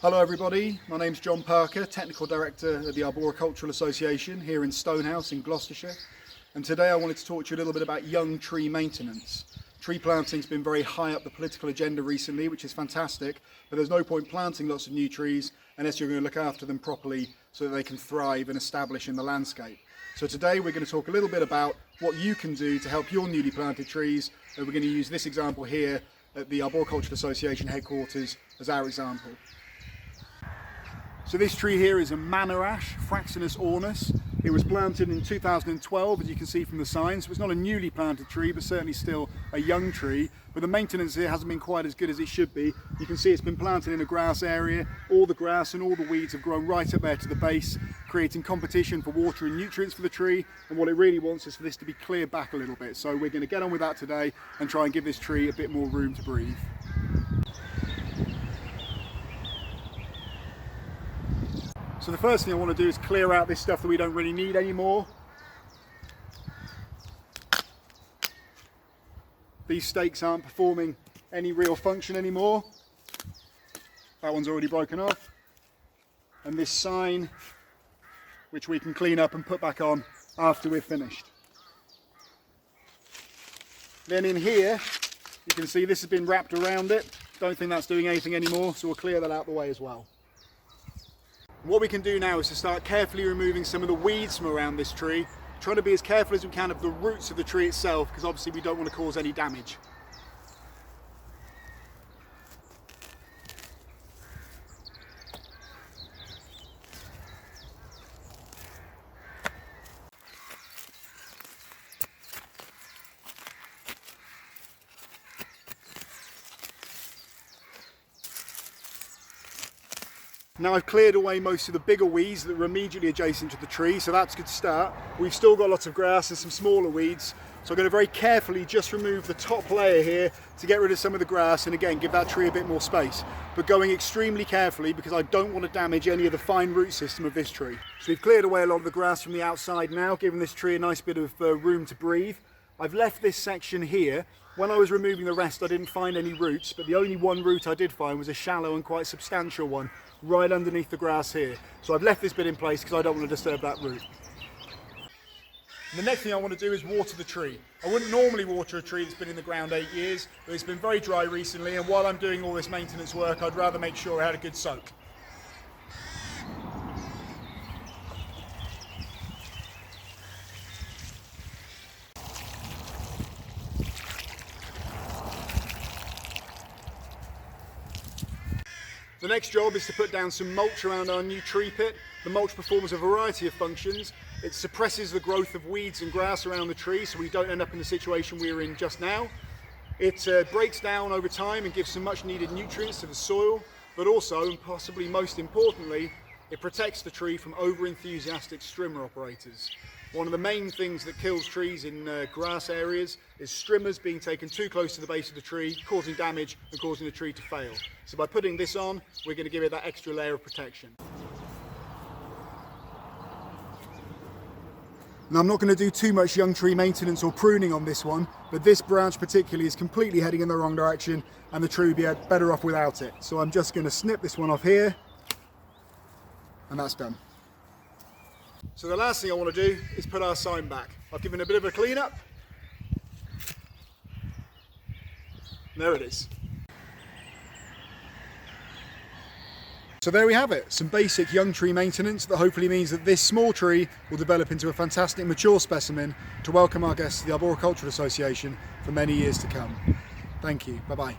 Hello everybody, my name's John Parker, Technical Director of the Arboricultural Association here in Stonehouse in Gloucestershire, and today I wanted to talk to you a little bit about young tree maintenance. Tree planting's been very high up the political agenda recently, which is fantastic, but there's no point planting lots of new trees unless you're going to look after them properly so that they can thrive and establish in the landscape. So today we're going to talk a little bit about what you can do to help your newly planted trees, and we're going to use this example here at the Arboricultural Association headquarters as our example. So this tree here is a manor ash, Fraxinus ornus. It was planted in 2012, as you can see from the signs. So it's not a newly planted tree, but certainly still a young tree. But the maintenance here hasn't been quite as good as it should be. You can see it's been planted in a grass area. All the grass and all the weeds have grown right up there to the base, creating competition for water and nutrients for the tree. And what it really wants is for this to be cleared back a little bit. So we're going to get on with that today and try and give this tree a bit more room to breathe. So the first thing I want to do is clear out this stuff that we don't really need anymore. These stakes aren't performing any real function anymore. That one's already broken off. And this sign, which we can clean up and put back on after we're finished. Then in here, you can see this has been wrapped around it. Don't think that's doing anything anymore, so we'll clear that out of the way as well. What we can do now is to start carefully removing some of the weeds from around this tree, trying to be as careful as we can of the roots of the tree itself, because obviously we don't want to cause any damage. Now I've cleared away most of the bigger weeds that were immediately adjacent to the tree, so that's a good start. We've still got lots of grass and some smaller weeds, so I'm going to very carefully just remove the top layer here to get rid of some of the grass and again give that tree a bit more space. But going extremely carefully because I don't want to damage any of the fine root system of this tree. So we've cleared away a lot of the grass from the outside now, giving this tree a nice bit of room to breathe. I've left this section here. When I was removing the rest I didn't find any roots, but the only one root I did find was a shallow and quite substantial one right underneath the grass here. So I've left this bit in place because I don't want to disturb that root. The next thing I want to do is water the tree. I wouldn't normally water a tree that's been in the ground 8 years, but it's been very dry recently, and while I'm doing all this maintenance work I'd rather make sure I had a good soak. The next job is to put down some mulch around our new tree pit. The mulch performs a variety of functions. It suppresses the growth of weeds and grass around the tree so we don't end up in the situation we were in just now. It breaks down over time and gives some much needed nutrients to the soil, but also, and possibly most importantly, it protects the tree from over-enthusiastic strimmer operators. One of the main things that kills trees in grass areas is strimmers being taken too close to the base of the tree, causing damage and causing the tree to fail. So by putting this on, we're going to give it that extra layer of protection. Now I'm not going to do too much young tree maintenance or pruning on this one, but this branch particularly is completely heading in the wrong direction and the tree would be better off without it. So I'm just going to snip this one off here, and that's done. So the last thing I want to do is put our sign back. I've given a bit of a clean up. There it is. So there we have it, some basic young tree maintenance that hopefully means that this small tree will develop into a fantastic mature specimen to welcome our guests to the Arboricultural Association for many years to come. Thank you, bye bye.